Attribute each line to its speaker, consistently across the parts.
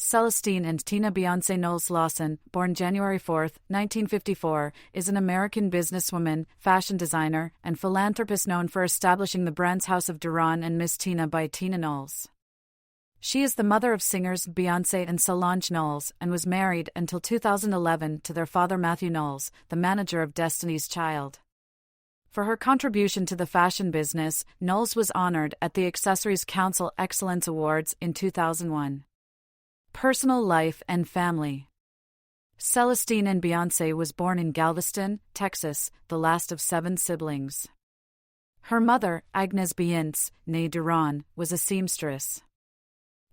Speaker 1: Celestine and Tina Beyoncé Knowles-Lawson, born January 4, 1954, is an American businesswoman, fashion designer, and philanthropist known for establishing the brands House of Deréon and Miss Tina by Tina Knowles. She is the mother of singers Beyoncé and Solange Knowles and was married until 2011 to their father Matthew Knowles, the manager of Destiny's Child. For her contribution to the fashion business, Knowles was honored at the Accessories Council Excellence Awards in 2001. Personal life and family. Celestine Ann Beyoncé was born in Galveston, Texas, the last of 7 siblings. Her mother, Agnes Beyoncé, née Deréon, was a seamstress.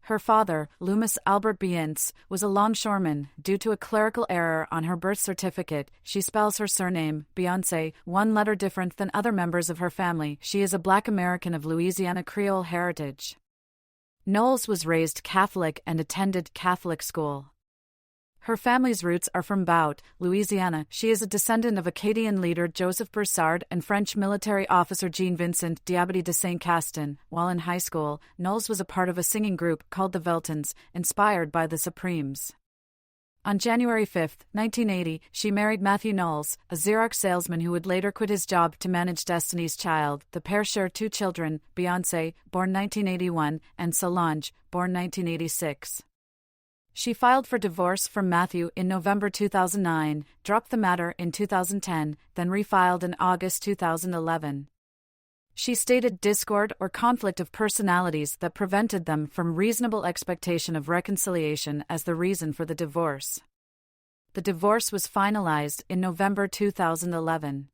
Speaker 1: Her father, Loomis Albert Beyoncé, was a longshoreman. Due to a clerical error on her birth certificate, she spells her surname, Beyoncé, one letter different than other members of her family. She is a Black American of Louisiana Creole heritage. Knowles was raised Catholic and attended Catholic school. Her family's roots are from Bout, Louisiana. She is a descendant of Acadian leader Joseph Broussard and French military officer Jean-Vincent Diabadie de Saint-Castin. While in high school, Knowles was a part of a singing group called the Veltons, inspired by the Supremes. On January 5, 1980, she married Matthew Knowles, a Xerox salesman who would later quit his job to manage Destiny's Child. The pair share 2 children, Beyoncé, born 1981, and Solange, born 1986. She filed for divorce from Matthew in November 2009, dropped the matter in 2010, then refiled in August 2011. She stated discord or conflict of personalities that prevented them from reasonable expectation of reconciliation as the reason for the divorce. The divorce was finalized in November 2011.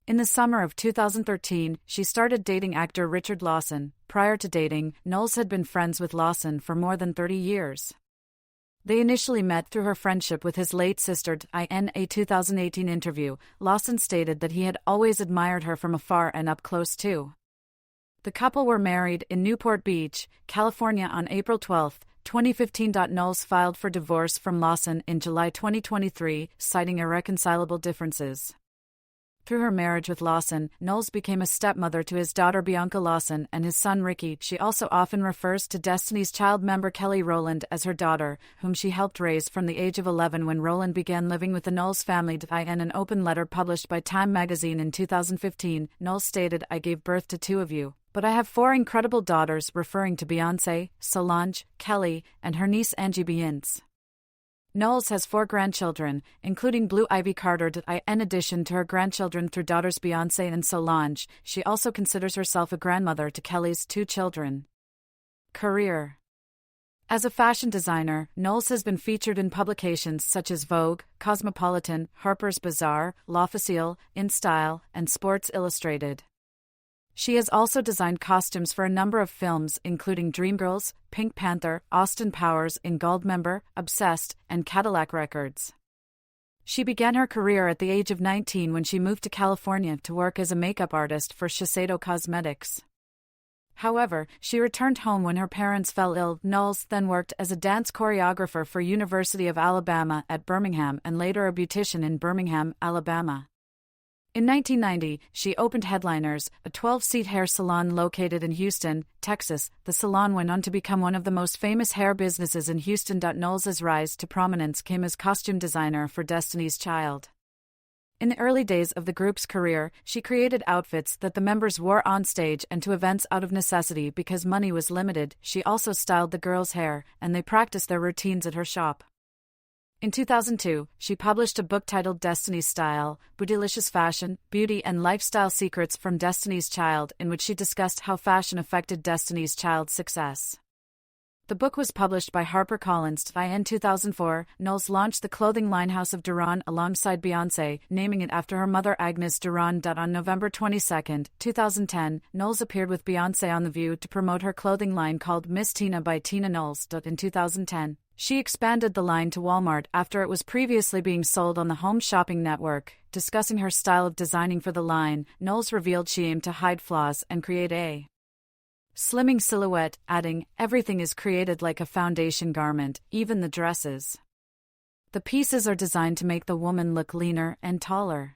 Speaker 1: In the summer of 2013, she started dating actor Richard Lawson. Prior to dating, Knowles had been friends with Lawson for more than 30 years. They initially met through her friendship with his late sister. In a 2018 interview, Lawson stated that he had always admired her from afar and up close too. The couple were married in Newport Beach, California on April 12, 2015. Knowles filed for divorce from Lawson in July 2023, citing irreconcilable differences. Through her marriage with Lawson, Knowles became a stepmother to his daughter Bianca Lawson and his son Ricky. She also often refers to Destiny's Child member Kelly Rowland as her daughter, whom she helped raise from the age of 11 when Rowland began living with the Knowles family. In an open letter published by Time magazine in 2015, Knowles stated, "I gave birth to 2 of you, but I have 4 incredible daughters," referring to Beyoncé, Solange, Kelly, and her niece Angie Beyoncé. Knowles has 4 grandchildren, including Blue Ivy Carter. In addition to her grandchildren through daughters Beyoncé and Solange, she also considers herself a grandmother to Kelly's 2 children. Career. As a fashion designer, Knowles has been featured in publications such as Vogue, Cosmopolitan, Harper's Bazaar, L'Officiel, InStyle, and Sports Illustrated. She has also designed costumes for a number of films including Dreamgirls, Pink Panther, Austin Powers in Goldmember, Obsessed, and Cadillac Records. She began her career at the age of 19 when she moved to California to work as a makeup artist for Shiseido Cosmetics. However, she returned home when her parents fell ill. Knowles then worked as a dance choreographer for University of Alabama at Birmingham and later a beautician in Birmingham, Alabama. In 1990, she opened Headliners, a 12-seat hair salon located in Houston, Texas. The salon went on to become one of the most famous hair businesses in Houston. Knowles' rise to prominence came as costume designer for Destiny's Child. In the early days of the group's career, she created outfits that the members wore on stage and to events out of necessity because money was limited. She also styled the girls' hair, and they practiced their routines at her shop. In 2002, she published a book titled Destiny's Style, Bootylicious Fashion, Beauty and Lifestyle Secrets from Destiny's Child, in which she discussed how fashion affected Destiny's Child's success. The book was published by HarperCollins. In 2004, Knowles launched the clothing line House of Deréon alongside Beyoncé, naming it after her mother Agnes Deréon. On November 22, 2010, Knowles appeared with Beyoncé on The View to promote her clothing line called Miss Tina by Tina Knowles. In 2010, she expanded the line to Walmart after it was previously being sold on the Home Shopping Network. Discussing her style of designing for the line, Knowles revealed she aimed to hide flaws and create a slimming silhouette, adding, "Everything is created like a foundation garment, even the dresses. The pieces are designed to make the woman look leaner and taller."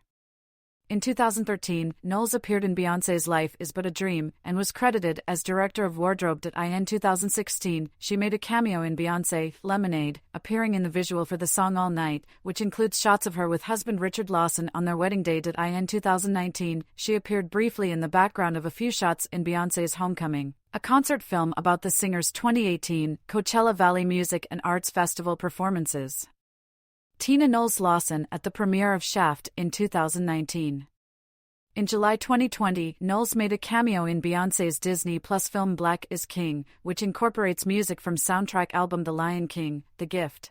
Speaker 1: In 2013, Knowles appeared in Beyoncé's Life Is But a Dream and was credited as director of wardrobe. In 2016, she made a cameo in Beyoncé Lemonade, appearing in the visual for the song All Night, which includes shots of her with husband Richard Lawson on their wedding day. In 2019, she appeared briefly in the background of a few shots in Beyoncé's Homecoming, a concert film about the singer's 2018 Coachella Valley Music and Arts Festival performances. Tina Knowles-Lawson at the premiere of Shaft in 2019. In July 2020, Knowles made a cameo in Beyoncé's Disney Plus film Black is King, which incorporates music from soundtrack album The Lion King, The Gift.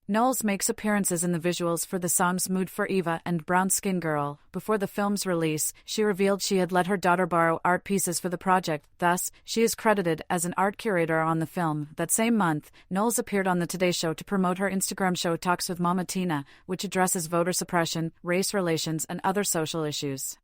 Speaker 1: Knowles makes appearances in the visuals for the songs Mood for Eva and Brown Skin Girl. Before the film's release, she revealed she had let her daughter borrow art pieces for the project, thus, she is credited as an art curator on the film. That same month, Knowles appeared on The Today Show to promote her Instagram show Talks with Mama Tina, which addresses voter suppression, race relations, and other social issues.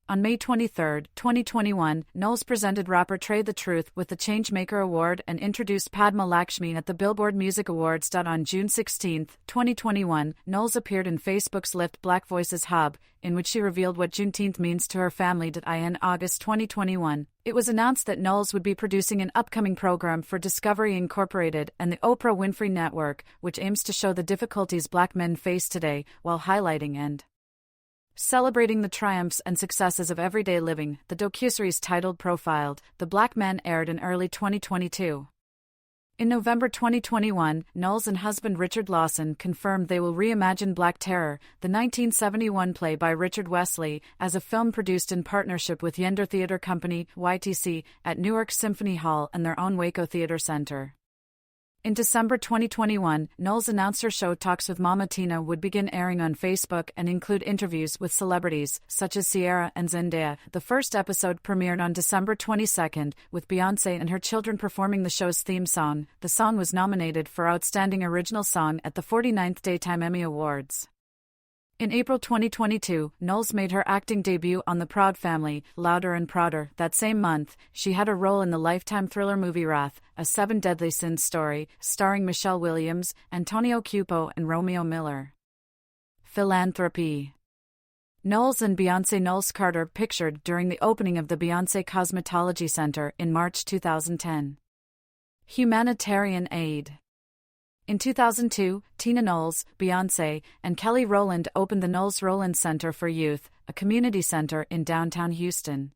Speaker 1: On May 23, 2021, Knowles presented rapper Trey the Truth with the Changemaker Award and introduced Padma Lakshmi at the Billboard Music Awards. On June 16, 2021, Knowles appeared in Facebook's Lift Black Voices Hub, in which she revealed what Juneteenth means to her family. In August 2021, it was announced that Knowles would be producing an upcoming program for Discovery Incorporated and the Oprah Winfrey Network, which aims to show the difficulties Black men face today, while highlighting and celebrating the triumphs and successes of everyday living. The docuseries titled Profiled, The Black Man aired in early 2022. In November 2021, Knowles and husband Richard Lawson confirmed they will reimagine Black Terror, the 1971 play by Richard Wesley, as a film produced in partnership with Yender Theatre Company, YTC, at Newark Symphony Hall and their own Waco Theatre Center. In December 2021, Knowles announced her show Talks with Mama Tina would begin airing on Facebook and include interviews with celebrities, such as Ciara and Zendaya. The first episode premiered on December 22, with Beyoncé and her children performing the show's theme song. The song was nominated for Outstanding Original Song at the 49th Daytime Emmy Awards. In April 2022, Knowles made her acting debut on The Proud Family, Louder and Prouder. That same month, she had a role in the Lifetime thriller movie Wrath, a Seven Deadly Sins story, starring Michelle Williams, Antonio Cupo and Romeo Miller. Philanthropy. Knowles and Beyoncé Knowles-Carter pictured during the opening of the Beyoncé Cosmetology Center in March 2010. Humanitarian aid. In 2002, Tina Knowles, Beyoncé, and Kelly Rowland opened the Knowles-Rowland Center for Youth, a community center in downtown Houston.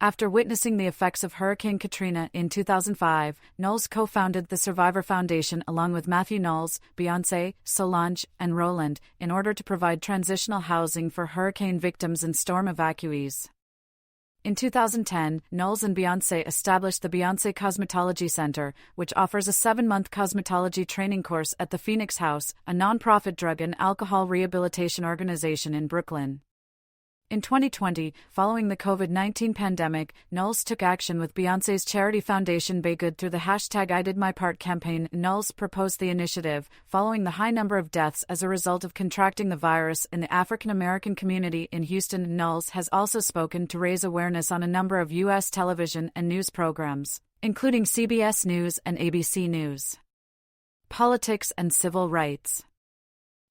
Speaker 1: After witnessing the effects of Hurricane Katrina in 2005, Knowles co-founded the Survivor Foundation along with Matthew Knowles, Beyoncé, Solange, and Rowland, in order to provide transitional housing for hurricane victims and storm evacuees. In 2010, Knowles and Beyoncé established the Beyoncé Cosmetology Center, which offers a 7-month cosmetology training course at the Phoenix House, a nonprofit drug and alcohol rehabilitation organization in Brooklyn. In 2020, following the COVID-19 pandemic, Knowles took action with Beyoncé's charity foundation Baygood through the #IDidMyPart campaign. Knowles proposed the initiative, following the high number of deaths as a result of contracting the virus in the African American community in Houston. Knowles has also spoken to raise awareness on a number of U.S. television and news programs, including CBS News and ABC News. Politics and civil rights.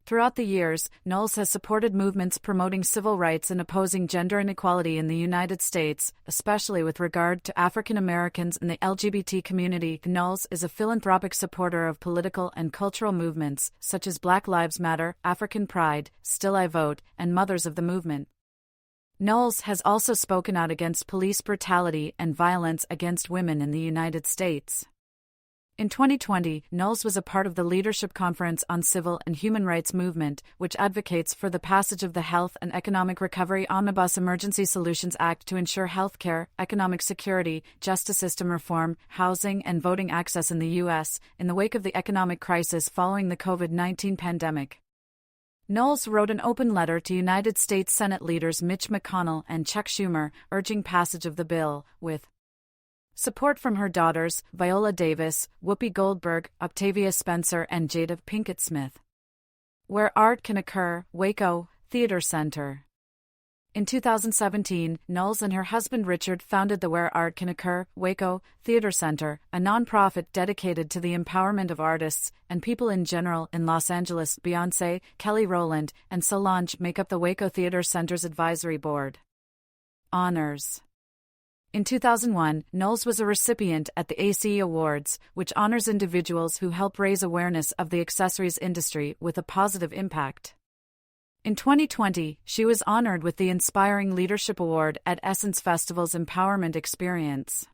Speaker 1: Throughout the years, Knowles has supported movements promoting civil rights and opposing gender inequality in the United States, especially with regard to African Americans and the LGBT community. Knowles is a philanthropic supporter of political and cultural movements, such as Black Lives Matter, African Pride, Still I Vote, and Mothers of the Movement. Knowles has also spoken out against police brutality and violence against women in the United States. In 2020, Knowles was a part of the Leadership Conference on Civil and Human Rights Movement, which advocates for the passage of the Health and Economic Recovery Omnibus Emergency Solutions Act to ensure health care, economic security, justice system reform, housing, and voting access in the U.S., in the wake of the economic crisis following the COVID-19 pandemic. Knowles wrote an open letter to United States Senate leaders Mitch McConnell and Chuck Schumer, urging passage of the bill, with support from her daughters, Viola Davis, Whoopi Goldberg, Octavia Spencer and Jada Pinkett Smith. Where Art Can Occur, Waco, Theater Center. In 2017, Knowles and her husband Richard founded the Where Art Can Occur, Waco, Theater Center, a nonprofit dedicated to the empowerment of artists and people in general in Los Angeles. Beyoncé, Kelly Rowland, and Solange make up the Waco Theater Center's advisory board. Honors. In 2001, Knowles was a recipient at the ACE Awards, which honors individuals who help raise awareness of the accessories industry with a positive impact. In 2020, she was honored with the Inspiring Leadership Award at Essence Festival's Empowerment Experience.